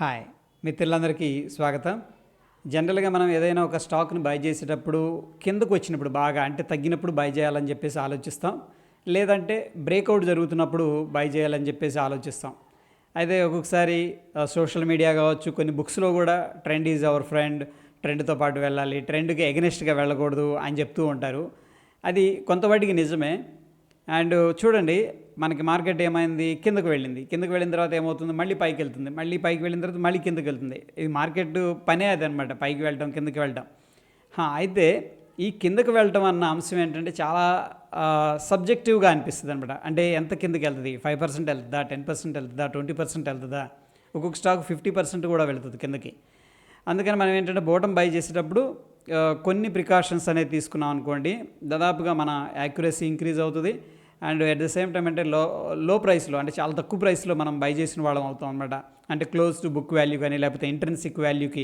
Hi మిత్రులందరికీ స్వాగతం. జనరల్గా మనం ఏదైనా ఒక స్టాక్ని బై చేసేటప్పుడు కిందకు వచ్చినప్పుడు బాగా అంటే తగ్గినప్పుడు బై చేయాలని చెప్పేసి ఆలోచిస్తాం, లేదంటే బ్రేక్అవుట్ జరుగుతున్నప్పుడు బై చేయాలని చెప్పేసి ఆలోచిస్తాం. అయితే ఒక్కొక్కసారి సోషల్ మీడియా కావచ్చు, కొన్ని బుక్స్లో కూడా ట్రెండ్ ఈజ్ అవర్ ఫ్రెండ్, ట్రెండ్తో పాటు వెళ్ళాలి, ట్రెండ్కి ఎగనెస్ట్గా వెళ్ళకూడదు అని చెప్తూ ఉంటారు. అది కొంతవాటికి నిజమే. అండ్ చూడండి, మనకి మార్కెట్ ఏమైంది, కిందకు వెళ్ళిన తర్వాత ఏమవుతుంది, మళ్ళీ పైకి వెళ్తుంది, మళ్ళీ పైకి వెళ్ళిన తర్వాత మళ్ళీ కిందకి వెళ్తుంది. ఇది మార్కెట్ పనే అదనమాట, పైకి వెళ్ళటం కిందకి వెళ్ళటం. అయితే ఈ కిందకు వెళ్ళటం అన్న అంశం ఏంటంటే చాలా సబ్జెక్టివ్గా అనిపిస్తుంది అనమాట. అంటే ఎంత కిందకి వెళ్తుంది, 5% వెళ్తుందా, 10% వెళ్తుందా, 20% వెళ్తుందా, ఒక్కొక్క స్టాక్ 50% కూడా వెళ్తుంది కిందకి. అందుకని మనం ఏంటంటే బోటం బై చేసేటప్పుడు కొన్ని ప్రికాషన్స్ అనేది తీసుకున్నాం అనుకోండి, దాదాపుగా మన యాక్యురసీ ఇంక్రీజ్ అవుతుంది. And at the same time అంటే లో ప్రైస్లో, అంటే చాలా తక్కువ ప్రైస్లో మనం బై చేసిన వాళ్ళం అవుతాం అనమాట. అంటే క్లోజ్ టు బుక్ వాల్యూ కానీ లేకపోతే ఇంట్రెన్సిక్ వాల్యూకి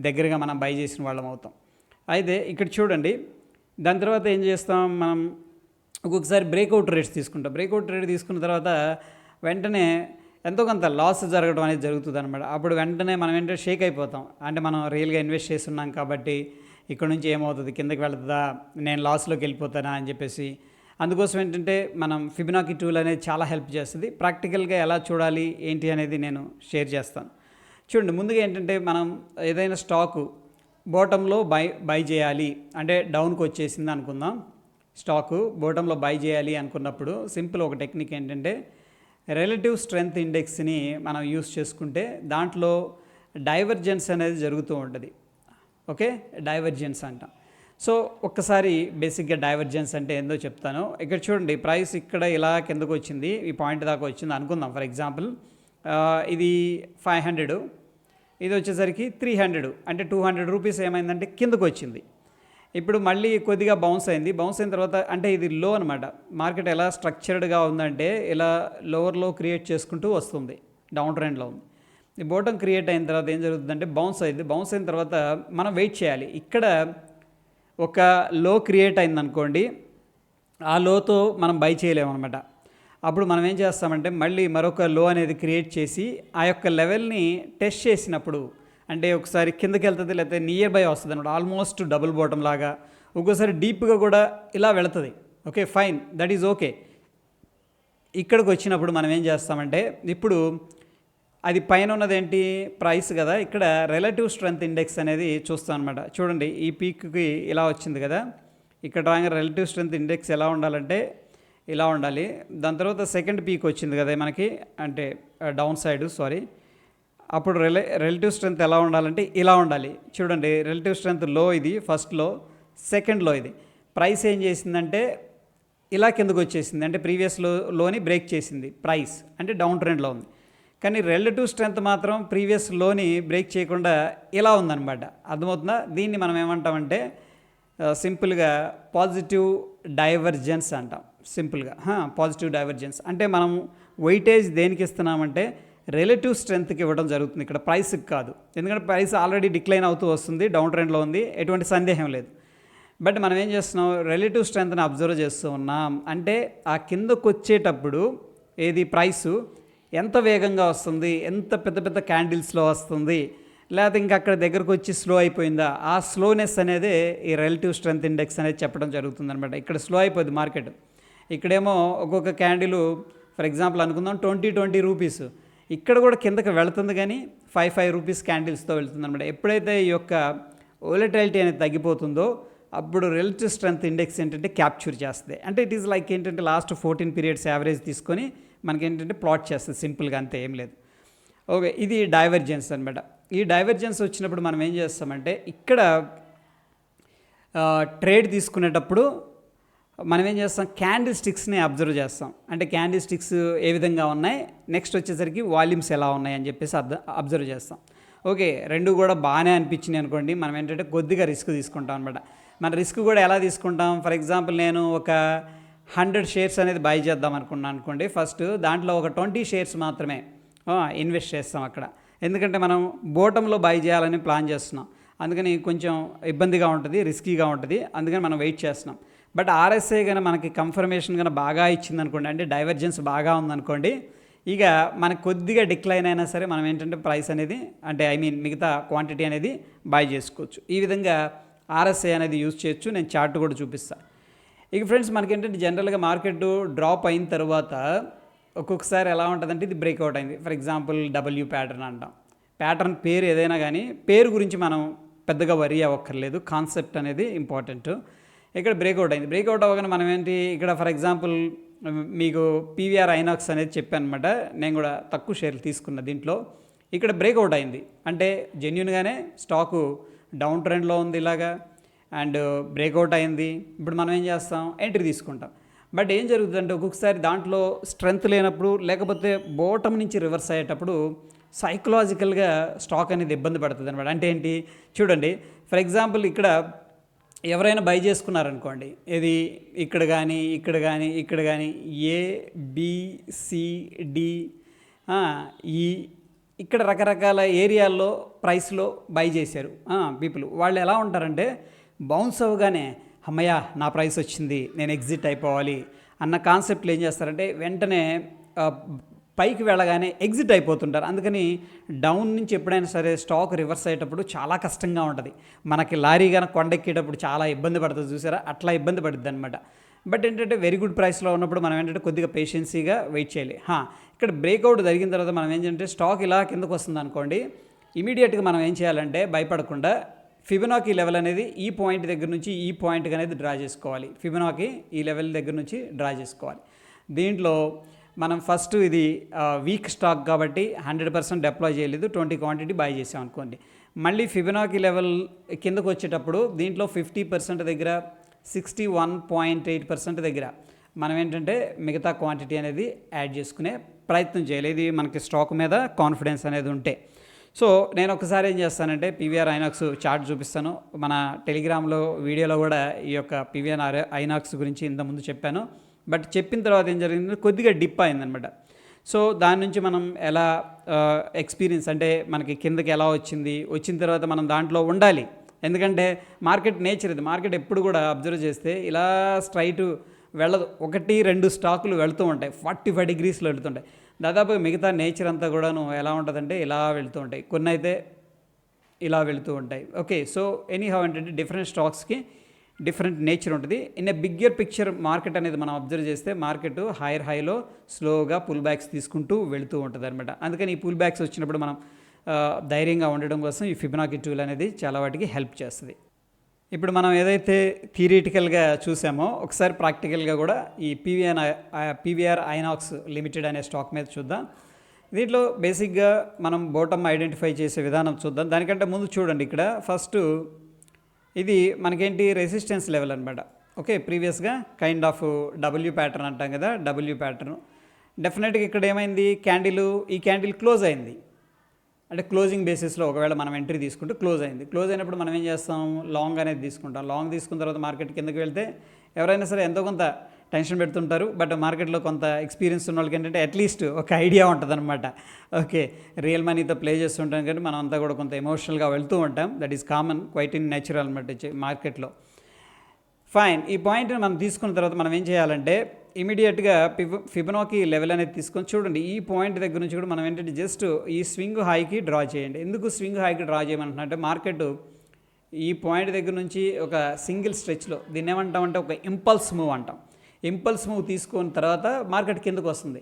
దగ్గరగా మనం బై చేసిన వాళ్ళం అవుతాం. అయితే ఇక్కడ చూడండి, దాని తర్వాత ఏం చేస్తాం, మనం ఒక్కొక్కసారి బ్రేక్అవుట్ రేట్స్ తీసుకుంటాం. బ్రేక్అవుట్ రేట్ తీసుకున్న తర్వాత వెంటనే ఎంతో కొంత లాస్ జరగడం అనేది జరుగుతుంది అనమాట. అప్పుడు వెంటనే మనం ఏంటంటే షేక్ అయిపోతాం. అంటే మనం రియల్గా ఇన్వెస్ట్ చేస్తున్నాం కాబట్టి ఇక్కడ నుంచి ఏమవుతుంది, కిందకి వెళ్తుందా, నేను లాస్లోకి వెళ్ళిపోతానా అని చెప్పేసి. అందుకోసం ఏంటంటే మనం ఫిబొనాకీ టూల్ అనేది చాలా హెల్ప్ చేస్తుంది. ప్రాక్టికల్గా ఎలా చూడాలి ఏంటి అనేది నేను షేర్ చేస్తాను. చూడండి, ముందుగా ఏంటంటే మనం ఏదైనా స్టాకు బాటంలో బై చేయాలి అంటే డౌన్కి వచ్చేసింది అనుకుందాం. స్టాకు బాటంలో బై చేయాలి అనుకున్నప్పుడు సింపుల్ ఒక టెక్నిక్ ఏంటంటే రిలేటివ్ స్ట్రెంగ్త్ ఇండెక్స్ని మనం యూస్ చేసుకుంటే దాంట్లో డైవర్జెన్స్ అనేది జరుగుతూ ఉంటుంది. ఓకే, డైవర్జెన్స్ అంటాం. సో ఒక్కసారి బేసిక్గా డైవర్జెన్స్ అంటే ఏందో చెప్తాను. ఇక్కడ చూడండి, ప్రైస్ ఇక్కడ ఇలా కిందకు వచ్చింది, ఈ పాయింట్ దాకా వచ్చింది అనుకుందాం. ఫర్ ఎగ్జాంపుల్ ఇది 500, ఇది వచ్చేసరికి 300, అంటే 200 రూపీస్ ఏమైందంటే కిందకు వచ్చింది. ఇప్పుడు మళ్ళీ కొద్దిగా బౌన్స్ అయింది. బౌన్స్ అయిన తర్వాత అంటే ఇది లో అనమాట. మార్కెట్ ఎలా స్ట్రక్చర్డ్గా ఉందంటే ఇలా లోవర్ లో క్రియేట్ చేసుకుంటూ వస్తుంది, డౌన్ ట్రెండ్లో ఉంది. ఈ బోటం క్రియేట్ అయిన తర్వాత ఏం జరుగుతుందంటే బౌన్స్ అయింది. బౌన్స్ అయిన తర్వాత మనం వెయిట్ చేయాలి. ఇక్కడ ఒక లో క్రియేట్ అయిందనుకోండి, ఆ లోతో మనం బై చేయలేమన్నమాట. అప్పుడు మనం ఏం చేస్తామంటే మళ్ళీ మరొక లో అనేది క్రియేట్ చేసి ఆ యొక్క లెవెల్ని టెస్ట్ చేసినప్పుడు, అంటే ఒకసారి కిందకి వెళ్తుంది లేకపోతే నియర్ బై వస్తుంది అనమాట, ఆల్మోస్ట్ డబుల్ బాటమ్ లాగా. ఒక్కోసారి డీప్గా కూడా ఇలా వెళుతుంది. Okay, fine, that is okay. ఇక్కడికి వచ్చినప్పుడు మనం ఏం చేస్తామంటే ఇప్పుడు అది పైన ఉన్నది ఏంటి, ప్రైస్ కదా, ఇక్కడ రిలేటివ్ స్ట్రెంగ్త్ ఇండెక్స్ అనేది చూస్తాం అనమాట. చూడండి, ఈ పీక్కి ఇలా వచ్చింది కదా, ఇక్కడ రాగా రిలేటివ్ స్ట్రెంగ్త్ ఇండెక్స్ ఎలా ఉండాలంటే ఇలా ఉండాలి. దాని తర్వాత సెకండ్ పీక్ వచ్చింది కదా మనకి, అంటే డౌన్ సైడ్ అప్పుడు రిలేటివ్ స్ట్రెంగ్త్ ఎలా ఉండాలంటే ఇలా ఉండాలి. చూడండి, రిలేటివ్ స్ట్రెంగ్త్ లో ఇది ఫస్ట్ లో, సెకండ్ లో ఇది. ప్రైస్ ఏం చేసిందంటే ఇలా కిందకు వచ్చేసింది, అంటే ప్రీవియస్ లోని బ్రేక్ చేసింది ప్రైస్, అంటే డౌన్ ట్రెండ్లో ఉంది. కానీ రిలేటివ్ స్ట్రెంగ్త్ మాత్రం ప్రీవియస్ లోని బ్రేక్ చేయకుండా ఇలా ఉందన్నమాట. అర్థమవుతుందా? దీన్ని మనం ఏమంటామంటే సింపుల్గా పాజిటివ్ డైవర్జెన్స్ అంటాం. సింపుల్గా పాజిటివ్ డైవర్జెన్స్ అంటే మనం వెయిటేజ్ దేనికి ఇస్తున్నామంటే రిలేటివ్ స్ట్రెంగ్త్కి ఇవ్వడం జరుగుతుంది, ఇక్కడ ప్రైస్కి కాదు. ఎందుకంటే ప్రైస్ ఆల్రెడీ డిక్లైన్ అవుతూ వస్తుంది, డౌన్ ట్రెండ్లో ఉంది, ఎటువంటి సందేహం లేదు. బట్ మనం ఏం చేస్తున్నాం, రిలేటివ్ స్ట్రెంగ్త్ని అబ్జర్వ్ చేస్తూ ఉన్నాం. అంటే ఆ కిందకు వచ్చేటప్పుడు ఏది ప్రైసు ఎంత వేగంగా వస్తుంది, ఎంత పెద్ద పెద్ద క్యాండిల్స్లో వస్తుంది, లేకపోతే ఇంకా అక్కడ దగ్గరకు వచ్చి స్లో అయిపోయిందా, ఆ స్లోనెస్ అనేది ఈ రిలేటివ్ స్ట్రెంగ్త్ ఇండెక్స్ అనేది చెప్పడం జరుగుతుంది అనమాట. ఇక్కడ స్లో అయిపోద్ది మార్కెట్. ఇక్కడేమో ఒక్కొక్క క్యాండిల్ ఫర్ ఎగ్జాంపుల్ అనుకుందాం 20 రూపీస్, ఇక్కడ కూడా కిందకి వెళుతుంది కానీ 5 రూపీస్ క్యాండిల్స్తో వెళ్తుంది అనమాట. ఎప్పుడైతే ఈ యొక్క వోలటిలిటీ అనేది తగ్గిపోతుందో అప్పుడు రిలేటివ్ స్ట్రెంగ్త్ ఇండెక్స్ ఏంటంటే క్యాప్చర్ చేస్తుంది. అంటే ఇట్ ఈస్ లైక్ ఏంటంటే లాస్ట్ 14 పీరియడ్స్ యావరేజ్ తీసుకొని మనకి ఏంటంటే ప్లాట్ చేస్తుంది సింపుల్గా, అంతే, ఏం లేదు. ఓకే, ఇది డైవర్జెన్స్ అనమాట. ఈ డైవర్జెన్స్ వచ్చినప్పుడు మనం ఏం చేస్తామంటే ఇక్కడ ట్రేడ్ తీసుకునేటప్పుడు మనం ఏం చేస్తాం, క్యాండిల్ స్టిక్స్ని అబ్జర్వ్ చేస్తాం. అంటే క్యాండిల్ స్టిక్స్ ఏ విధంగా ఉన్నాయి, నెక్స్ట్ వచ్చేసరికి వాల్యూమ్స్ ఎలా ఉన్నాయి అని చెప్పేసి అబ్జర్వ్ చేస్తాం. ఓకే, రెండు కూడా బాగానే అనిపించినాయి అనుకోండి, మనం ఏంటంటే కొద్దిగా రిస్క్ తీసుకుంటాం అనమాట. మన రిస్క్ కూడా ఎలా తీసుకుంటాం, ఫర్ ఎగ్జాంపుల్ నేను ఒక 100 షేర్స్ అనేది బై చేద్దాం అనుకున్నాను అనుకోండి. ఫస్ట్ దాంట్లో ఒక 20 షేర్స్ మాత్రమే ఇన్వెస్ట్ చేస్తాం అక్కడ. ఎందుకంటే మనం బోటంలో బై చేయాలని ప్లాన్ చేస్తున్నాం, అందుకని కొంచెం ఇబ్బందిగా ఉంటుంది, రిస్కీగా ఉంటుంది, అందుకని మనం వెయిట్ చేస్తున్నాం. బట్ ఆర్ఎస్ఐ కనుక మనకి కన్ఫర్మేషన్ కనుక బాగా ఇచ్చిందనుకోండి, అంటే డైవర్జెన్స్ బాగా ఉందనుకోండి, ఇక మనకు కొద్దిగా డిక్లైన్ అయినా సరే మనం ఏంటంటే ప్రైస్ అనేది అంటే మిగతా క్వాంటిటీ అనేది బై చేసుకోవచ్చు. ఈ విధంగా RSI అనేది యూజ్ చేయొచ్చు. నేను చార్ట్ కూడా చూపిస్తాను. ఇక ఫ్రెండ్స్ మనకేంటంటే జనరల్గా మార్కెట్ డ్రాప్ అయిన తర్వాత ఒక్కొక్కసారి ఎలా ఉంటుందంటే ఇది బ్రేక్అవుట్ అయింది. ఫర్ ఎగ్జాంపుల్ W ప్యాటర్న్ అంటాం. ప్యాటర్న్ పేరు ఏదైనా కానీ పేరు గురించి మనం పెద్దగా వరీ అవ్వక్కర్లేదు, కాన్సెప్ట్ అనేది ఇంపార్టెంట్. ఇక్కడ బ్రేక్అవుట్ అయింది. బ్రేక్అవుట్ అవ్వగానే మనం ఏంటి ఇక్కడ ఫర్ ఎగ్జాంపుల్ మీకు PVR ఐనాక్స్ అనేది చెప్పాను అనమాట. నేను కూడా తక్కువ షేర్లు తీసుకున్న దీంట్లో. ఇక్కడ బ్రేక్అవుట్ అయింది అంటే జెన్యున్గానే స్టాకు డౌన్ ట్రెండ్లో ఉంది ఇలాగా అండ్ బ్రేక్అవుట్ అయింది. ఇప్పుడు మనం ఏం చేస్తాం, ఎంట్రీ తీసుకుంటాం. బట్ ఏం జరుగుతుందంటే ఒక్కొక్కసారి దాంట్లో స్ట్రెంగ్త్ లేనప్పుడు లేకపోతే బాటమ్ నుంచి రివర్స్ అయ్యేటప్పుడు సైకలాజికల్గా స్టాక్ అనేది ఇబ్బంది పడుతుంది అనమాట. అంటే ఏంటి చూడండి, ఫర్ ఎగ్జాంపుల్ ఇక్కడ ఎవరైనా బై చేసుకున్నారనుకోండి, ఇది ఇక్కడ కానీ ఇక్కడ కానీ ఇక్కడ కానీ ABCD ఈ ఇక్కడ రకరకాల ఏరియాల్లో ప్రైస్లో బై చేశారు పీపుల్. వాళ్ళు ఎలా ఉంటారంటే బౌన్స్ అవ్వగానే అమ్మయ్య నా ప్రైస్ వచ్చింది, నేను ఎగ్జిట్ అయిపోవాలి అన్న కాన్సెప్ట్లో ఏం చేస్తారంటే వెంటనే పైకి వెళ్ళగానే ఎగ్జిట్ అయిపోతుంటారు. అందుకని డౌన్ నుంచి ఎప్పుడైనా సరే స్టాక్ రివర్స్ అయ్యేటప్పుడు చాలా కష్టంగా ఉంటుంది. మనకి లారీ కానీ కొండెక్కేటప్పుడు చాలా ఇబ్బంది పడుతుంది చూసారా, అట్లా ఇబ్బంది పడుతుంది అనమాట. బట్ ఏంటంటే వెరీ గుడ్ ప్రైస్లో ఉన్నప్పుడు మనం ఏంటంటే కొద్దిగా పేషెన్సీగా వెయిట్ చేయాలి. ఇక్కడ బ్రేక్అవుట్ జరిగిన తర్వాత మనం ఏంటంటే స్టాక్ ఇలా కిందకు వస్తుంది అనుకోండి, ఇమీడియట్గా మనం ఏం చేయాలంటే భయపడకుండా ఫిబొనాకీ లెవెల్ అనేది ఈ పాయింట్ దగ్గర నుంచి ఈ పాయింట్కి అనేది డ్రా చేసుకోవాలి. ఫిబొనాకీ ఈ లెవెల్ దగ్గర నుంచి డ్రా చేసుకోవాలి. దీంట్లో మనం ఫస్ట్ ఇది వీక్ స్టాక్ కాబట్టి 100% డిప్లాయ్ చేయలేదు, 20 క్వాంటిటీ బై చేసాం అనుకోండి. మళ్ళీ ఫిబొనాకీ లెవెల్ కిందకు వచ్చేటప్పుడు దీంట్లో 50% దగ్గర 61.8% దగ్గర మనం ఏంటంటే మిగతా క్వాంటిటీ అనేది యాడ్ చేసుకునే ప్రయత్నం చేయాలి. ఇది మనకి స్టాక్ మీద కాన్ఫిడెన్స్ అనేది ఉంటే. సో నేను ఒకసారి ఏం చేస్తానంటే PVR ఐనాక్స్ చార్ట్ చూపిస్తాను. మన టెలిగ్రామ్లో వీడియోలో కూడా ఈ యొక్క PVR ఐనాక్స్ గురించి ఇంతకుముందు చెప్పాను. బట్ చెప్పిన తర్వాత ఏం జరిగింది, కొద్దిగా డిప్ అయిందనమాట. సో దాని నుంచి మనం ఎలా ఎక్స్పీరియన్స్ అంటే మనకి కిందకి ఎలా వచ్చిన తర్వాత మనం దాంట్లో ఉండాలి. ఎందుకంటే మార్కెట్ నేచర్ ఇది. మార్కెట్ ఎప్పుడు కూడా అబ్జర్వ్ చేస్తే ఇలా స్ట్రైట్ వెళ్ళదు, 1-2 స్టాకులు వెళుతూ ఉంటాయి, 45 degreesలో వెళుతుంటాయి. దాదాపు మిగతా నేచర్ అంతా కూడాను ఎలా ఉంటుందంటే ఇలా వెళుతూ ఉంటాయి, కొన్ని అయితే ఇలా వెళుతూ ఉంటాయి. ఓకే, సో ఎనీహౌ ఏంటంటే డిఫరెంట్ స్టాక్స్కి డిఫరెంట్ నేచర్ ఉంటుంది. In a bigger picture market అనేది మనం అబ్జర్వ్ చేస్తే మార్కెట్ హైయర్ హైలో స్లోగా పుల్ బ్యాక్స్ తీసుకుంటూ వెళుతూ ఉంటుంది అనమాట. అందుకని ఈ పుల్ బ్యాక్స్ వచ్చినప్పుడు మనం ధైర్యంగా ఉండడం కోసం ఈ ఫిబొనాకీ టూల్ అనేది చాలా వాటికి హెల్ప్ చేస్తుంది. ఇప్పుడు మనం ఏదైతే థియరిటికల్గా చూసామో ఒకసారి ప్రాక్టికల్గా కూడా ఈ PVR ఐనాక్స్ లిమిటెడ్ అనే స్టాక్ మీద చూద్దాం. దీంట్లో బేసిక్గా మనం బాటమ్ ఐడెంటిఫై చేసే విధానం చూద్దాం. దానికంటే ముందు చూడండి, ఇక్కడ ఫస్ట్ ఇది మనకేంటి రెసిస్టెన్స్ లెవెల్ అనమాట. ఓకే, ప్రీవియస్గా కైండ్ ఆఫ్ W ప్యాటర్న్ అంటాం కదా, W ప్యాటర్న్. డెఫినెట్గా ఇక్కడ ఏమైంది, ఈ క్యాండిల్ క్లోజ్ అయింది. అంటే క్లోజింగ్ బేసిస్లో ఒకవేళ మనం ఎంట్రీ తీసుకుంటే క్లోజ్ అయింది. క్లోజ్ అయినప్పుడు మనం ఏం చేస్తాం, లాంగ్ అనేది తీసుకుంటాం. లాంగ్ తీసుకున్న తర్వాత మార్కెట్ కిందకి వెళ్తే ఎవరైనా సరే ఎంతో కొంత టెన్షన్ పెడుతుంటారు. బట్ మార్కెట్లో కొంత ఎక్స్పీరియన్స్ ఉన్న వాళ్ళకి ఏంటంటే అట్లీస్ట్ ఒక ఐడియా ఉంటుంది అనమాట. ఓకే, రియల్ మనీతో ప్లే చేస్తుంటాం కానీ మనం అంతా కూడా కొంత ఎమోషనల్గా వెళ్తూ ఉంటాం. That is common, quite in natural అనమాట మార్కెట్లో. ఫైన్, ఈ పాయింట్ని మనం తీసుకున్న తర్వాత మనం ఏం చేయాలంటే ఇమీడియట్గా ఫిబొనాకీ లెవెల్ అనేది తీసుకొని చూడండి. ఈ పాయింట్ దగ్గర నుంచి కూడా మనం ఏంటంటే జస్ట్ ఈ స్వింగ్ హైకి డ్రా చేయండి. ఎందుకు స్వింగ్ హైకి డ్రా చేయమంటున్నారంటే మార్కెట్ ఈ పాయింట్ దగ్గర నుంచి ఒక సింగిల్ స్ట్రెచ్లో దీన్ని ఏమంటామంటే ఒక ఇంపల్స్ మూవ్ అంటాం. ఇంపల్స్ మూవ్ తీసుకున్న తర్వాత మార్కెట్ కిందకు వస్తుంది.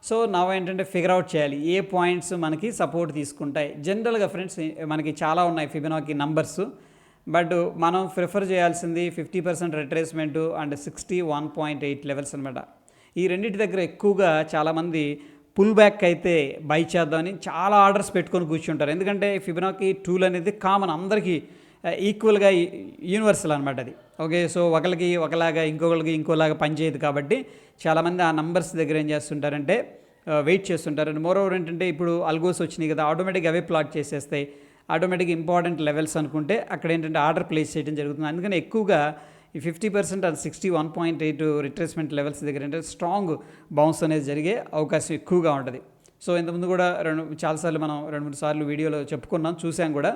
సో నా ఏంటంటే ఫిగర్ అవుట్ చేయాలి ఏ పాయింట్స్ మనకి సపోర్ట్ తీసుకుంటాయి. జనరల్గా ఫ్రెండ్స్ మనకి చాలా ఉన్నాయి ఫిబొనాకీ నంబర్స్, బట్ మనం ప్రిఫర్ చేయాల్సింది 50% రిట్రేస్మెంటు అండ్ 61.8 లెవెల్స్ అనమాట. ఈ రెండింటి దగ్గర ఎక్కువగా చాలామంది పుల్ బ్యాక్ అయితే బై చేద్దామని చాలా ఆర్డర్స్ పెట్టుకొని కూర్చుంటారు. ఎందుకంటే ఫిబొనాకీ టూల్ అనేది కామన్, అందరికీ ఈక్వల్గా యూనివర్సల్ అనమాట అది. ఓకే, సో ఒకరికి ఒకలాగా ఇంకొకరికి ఇంకోలాగా పనిచేయదు కాబట్టి చాలామంది ఆ నంబర్స్ దగ్గర ఏం చేస్తుంటారంటే వెయిట్ చేస్తుంటారు. అండ్ మోర్ ఓవర్ ఏంటంటే ఇప్పుడు అల్గోస్ వచ్చినాయి కదా, ఆటోమేటిక్గా అవే ప్లాట్ చేసేస్తాయి. ఆటోమేటిక్గా ఇంపార్టెంట్ లెవెల్స్ అనుకుంటే అక్కడ ఏంటంటే ఆర్డర్ ప్లేస్ చేయడం జరుగుతుంది. అందుకని ఎక్కువగా ఈ 50% అది 61.8 రిట్రేస్మెంట్ లెవెల్స్ దగ్గర ఏంటంటే స్ట్రాంగ్ బౌన్స్ అనేది జరిగే అవకాశం ఎక్కువగా ఉంటుంది. సో ఇంతకుముందు కూడా చాలాసార్లు మనం 2-3 సార్లు వీడియోలో చెప్పుకున్నాం, చూసాం కూడా.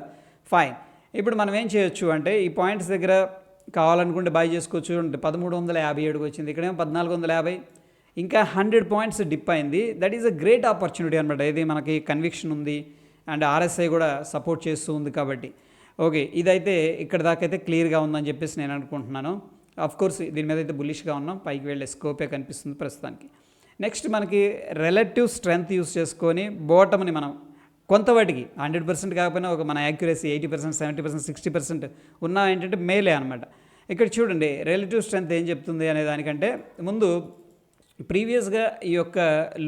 ఫైన్, ఇప్పుడు మనం ఏం చేయొచ్చు అంటే ఈ పాయింట్స్ దగ్గర కావాలనుకుంటే బై చేసుకోవచ్చు. 1357 వచ్చింది, ఇక్కడేమో 1450. ఇంకా 100 పాయింట్స్ డిప్ అయింది. That is a great opportunity అనమాట. ఇది మనకి కన్విక్షన్ ఉంది అండ్ ఆర్ఎస్ఐ కూడా సపోర్ట్ చేస్తూ ఉంది కాబట్టి. ఓకే, ఇదైతే ఇక్కడ దాకా అయితే క్లియర్గా ఉందని చెప్పేసి నేను అనుకుంటున్నాను. కోర్స్ దీని మీద అయితే బుల్లిష్గా ఉన్నాం, పైకి వెళ్ళే స్కోపే కనిపిస్తుంది ప్రస్తుతానికి. నెక్స్ట్ మనకి రిలేటివ్ స్ట్రెంగ్త్ యూస్ చేసుకొని బాటమ్ని మనం కొంతవాటికి 100% కాకపోయినా ఒక మన యాక్యురసీ 80%, 70%, 60% ఉన్న ఏంటంటే మేలే అనమాట. ఇక్కడ చూడండి రిలేటివ్ స్ట్రెంగ్త్ ఏం చెప్తుంది అనే దానికంటే ముందు ప్రీవియస్గా ఈ యొక్క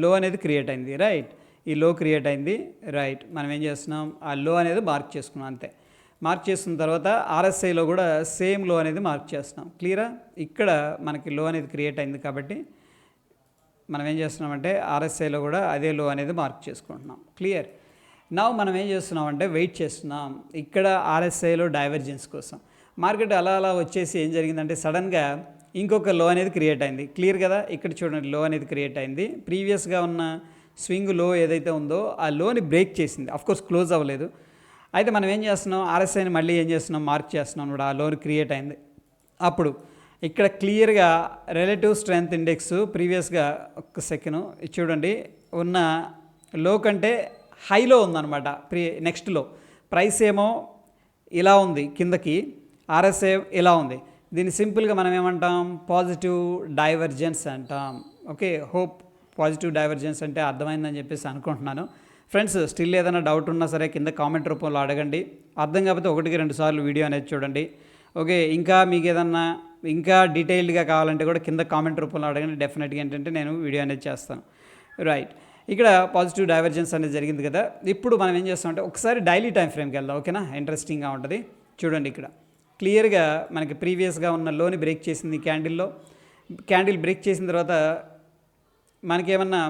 లో అనేది క్రియేట్ అయింది, రైట్. ఈ లో క్రియేట్ అయింది, రైట్. మనం ఏం చేస్తున్నాం, ఆ లో అనేది మార్క్ చేసుకున్నాం అంతే. మార్క్ చేసుకున్న తర్వాత ఆర్ఎస్ఐలో కూడా సేమ్ లో అనేది మార్క్ చేస్తున్నాం. క్లియరా? ఇక్కడ మనకి లో అనేది క్రియేట్ అయింది కాబట్టి మనం ఏం చేస్తున్నామంటే ఆర్ఎస్ఐలో కూడా అదే లో అనేది మార్క్ చేసుకుంటున్నాం. క్లియర్? నౌ మనం ఏం చేస్తున్నామంటే వెయిట్ చేస్తున్నాం ఇక్కడ ఆర్ఎస్ఐలో డైవర్జెన్స్ కోసం. మార్కెట్ అలా అలా వచ్చేసి ఏం జరిగిందంటే సడన్గా ఇంకొక లో అనేది క్రియేట్ అయింది. క్లియర్ కదా? ఇక్కడ చూడండి లో అనేది క్రియేట్ అయింది. ప్రీవియస్గా ఉన్న స్వింగ్ లో ఏదైతే ఉందో ఆ లోని బ్రేక్ చేసింది. కోర్స్ క్లోజ్ అవ్వలేదు. అయితే మనం ఏం చేస్తున్నాం, ఆర్ఎస్ఐని మళ్ళీ ఏం చేస్తున్నాం, మార్క్ చేస్తున్నాం కూడా. ఆ లోన్ క్రియేట్ అయింది. అప్పుడు ఇక్కడ క్లియర్గా రిలేటివ్ స్ట్రెంగ్త్ ఇండెక్స్ ప్రీవియస్గా ఒక్క సెకండ్ చూడండి ఉన్న లో కంటే హైలో ఉందన్నమాట. నెక్స్ట్ లో ప్రైస్ ఏమో ఇలా ఉంది కిందకి, ఆర్ఎస్ఐ ఇలా ఉంది. దీన్ని సింపుల్గా మనం ఏమంటాం, పాజిటివ్ డైవర్జెన్స్ అంటాం. ఓకే, హోప్ పాజిటివ్ డైవర్జెన్స్ అంటే అర్థమైందని చెప్పేసి అనుకుంటున్నాను. ఫ్రెండ్స్, స్టిల్ ఏదైనా డౌట్ ఉన్నా సరే కింద కామెంట్ రూపంలో అడగండి. అర్థం కాకపోతే 1-2 సార్లు వీడియో అనేది చూడండి. ఓకే, ఇంకా మీకు ఏదన్నా ఇంకా డీటెయిల్డ్గా కావాలంటే కూడా కింద కామెంట్ రూపంలో అడగండి. డెఫినెట్గా ఏంటంటే నేను వీడియో అనేది చేస్తాను, రైట్. ఇక్కడ పాజిటివ్ డైవర్జెన్స్ అనేది జరిగింది కదా. ఇప్పుడు మనం ఏం చేస్తామంటే ఒకసారి డైలీ టైం ఫ్రేమ్కి వెళ్దాం. ఓకేనా? ఇంట్రెస్టింగ్గా ఉంటుంది. చూడండి ఇక్కడ క్లియర్గా మనకి ప్రీవియస్గా ఉన్న లోని బ్రేక్ చేసింది క్యాండిల్లో. క్యాండిల్ బ్రేక్ చేసిన తర్వాత మనకేమన్నా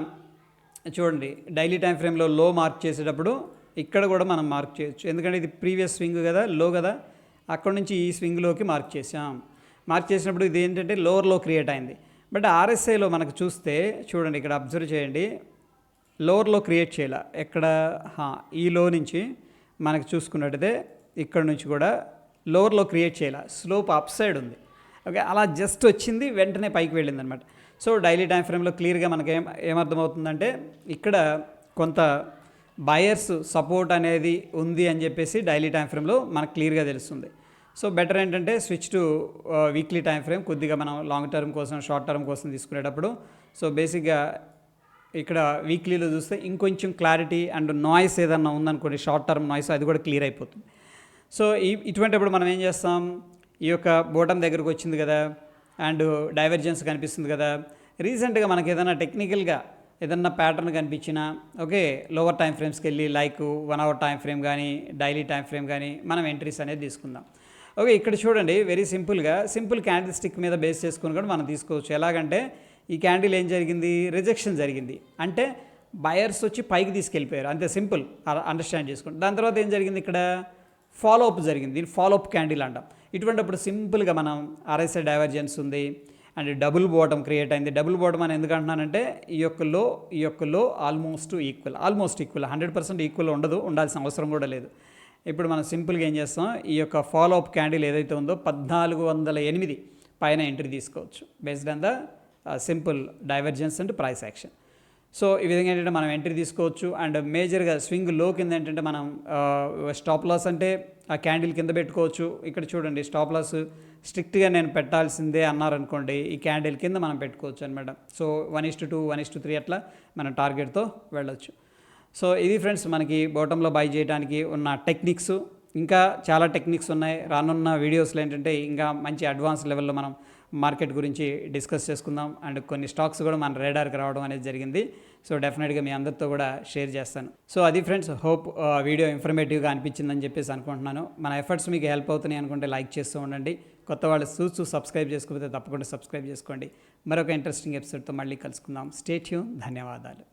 చూడండి డైలీ టైం ఫ్రేమ్లో లో మార్క్ చేసేటప్పుడు ఇక్కడ కూడా మనం మార్క్ చేయొచ్చు. ఎందుకంటే ఇది ప్రీవియస్ స్వింగ్ కదా, లో కదా, అక్కడ నుంచి ఈ స్వింగ్లోకి మార్క్ చేసాం. మార్క్ చేసినప్పుడు ఇది ఏంటంటే లోవర్ లో క్రియేట్ అయింది. బట్ ఆర్ఎస్ఐలో మనకు చూస్తే చూడండి ఇక్కడ అబ్జర్వ్ చేయండి, లోవర్ లో క్రియేట్ చేయాల. ఎక్కడ ఈ లో నుంచి మనకు చూసుకున్నట్టయితే ఇక్కడ నుంచి కూడా లోవర్ లో క్రియేట్ చేయాల. స్లోప్ అప్ సైడ్ ఉంది. ఓకే, అలా జస్ట్ వచ్చింది, వెంటనే పైకి వెళ్ళింది అనమాట. సో డైలీ టైం ఫ్రేమ్లో క్లియర్గా మనకి ఏమర్థమవుతుందంటే ఇక్కడ కొంత బయర్స్ సపోర్ట్ అనేది ఉంది అని చెప్పేసి డైలీ టైం ఫ్రేమ్లో మనకు క్లియర్గా తెలుస్తుంది. సో బెటర్ ఏంటంటే switch two weekly time frame. కొద్దిగా మనం లాంగ్ టర్మ్ కోసం, షార్ట్ టర్మ్ కోసం తీసుకునేటప్పుడు సో బేసిక్గా ఇక్కడ వీక్లీలో చూస్తే ఇంకొంచెం క్లారిటీ అండ్ నాయిస్ ఏదన్నా ఉందనుకోండి, షార్ట్ టర్మ్ నాయిస్, అది కూడా క్లియర్ అయిపోతుంది. సో ఇటువంటిప్పుడు మనం ఏం చేస్తాం, ఈ యొక్క బోటం దగ్గరకు వచ్చింది కదా అండ్ డైవర్జెన్స్ కనిపిస్తుంది కదా. రీసెంట్గా మనకి ఏదైనా టెక్నికల్గా ఏదన్నా ప్యాటర్న్ కనిపించినా ఓకే, లోవర్ టైం ఫ్రేమ్స్కి వెళ్ళి లైక్ 1 అవర్ టైం ఫ్రేమ్ కానీ డైలీ టైం ఫ్రేమ్ కానీ మనం ఎంట్రీస్ అనేది తీసుకుందాం. ఓకే, ఇక్కడ చూడండి వెరీ సింపుల్గా సింపుల్ క్యాండిల్ స్టిక్ మీద బేస్ చేసుకుని కూడా మనం తీసుకోవచ్చు. ఎలాగంటే ఈ క్యాండిల్ ఏం జరిగింది, రిజెక్షన్ జరిగింది, అంటే బయర్స్ వచ్చి పైకి తీసుకెళ్ళిపోయారు, అంతే. సింపుల్ అండర్స్టాండ్ చేసుకోండి. దాని తర్వాత ఏం జరిగింది, ఇక్కడ ఫాలోఅప్ జరిగింది. దీన్ని ఫాలోఅప్ క్యాండిల్ అంటాం. ఇటువంటిప్పుడు సింపుల్గా మనం ఆర్ఎస్ఐ డైవర్జెన్స్ ఉంది అండ్ డబుల్ బాటమ్ క్రియేట్ అయింది. డబుల్ బాటమ్ అని ఎందుకు అంటున్నానంటే ఈ యొక్క లో ఆల్మోస్ట్ ఈక్వల్ 100% ఈక్వల్ ఉండదు, ఉండాల్సిన అవసరం కూడా లేదు. ఇప్పుడు మనం సింపుల్గా ఏం చేస్తాం, ఈ యొక్క ఫాలోఅప్ క్యాండిల్ ఏదైతే ఉందో 1408 పైన ఎంట్రీ తీసుకోవచ్చు based on the simple divergence and price action. So ఈ విధంగా ఏంటంటే మనం ఎంట్రీ తీసుకోవచ్చు. అండ్ మేజర్గా స్వింగ్ లో కింద ఏంటంటే మనం స్టాప్ లాస్ అంటే ఆ క్యాండిల్ కింద పెట్టుకోవచ్చు. ఇక్కడ చూడండి స్టాప్ లాస్ స్ట్రిక్ట్గా నేను పెట్టాల్సిందే అన్నారనుకోండి, ఈ క్యాండిల్ కింద మనం పెట్టుకోవచ్చు అనమాట. సో 1:2, 1:3 అట్లా మనం టార్గెట్తో వెళ్ళొచ్చు. సో ఇది ఫ్రెండ్స్ మనకి బాటంలో బై చేయడానికి ఉన్న టెక్నిక్స్. ఇంకా చాలా టెక్నిక్స్ ఉన్నాయి. రానున్న వీడియోస్లో ఏంటంటే ఇంకా మంచి అడ్వాన్స్ లెవెల్లో మనం మార్కెట్ గురించి డిస్కస్ చేసుకుందాం. అండ్ కొన్ని స్టాక్స్ కూడా మన రేడార్కి రావడం అనేది జరిగింది. సో డెఫినెట్గా మీ అందరితో కూడా షేర్ చేస్తాను. సో అది ఫ్రెండ్స్, హోప్ వీడియో ఇన్ఫర్మేటివ్గా అనిపించిందని చెప్పేసి అనుకుంటున్నాను. మన ఎఫర్ట్స్ మీకు హెల్ప్ అవుతున్నాయి అనుకుంటే లైక్ చేస్తూ ఉండండి. కొత్త వాళ్ళు చూస్తూ సబ్స్క్రైబ్ చేసుకోకపోతే తప్పకుండా సబ్స్క్రైబ్ చేసుకోండి. మరొక ఇంట్రెస్టింగ్ ఎపిసోడ్తో మళ్ళీ కలుసుకుందాం. Stay tune. ధన్యవాదాలు.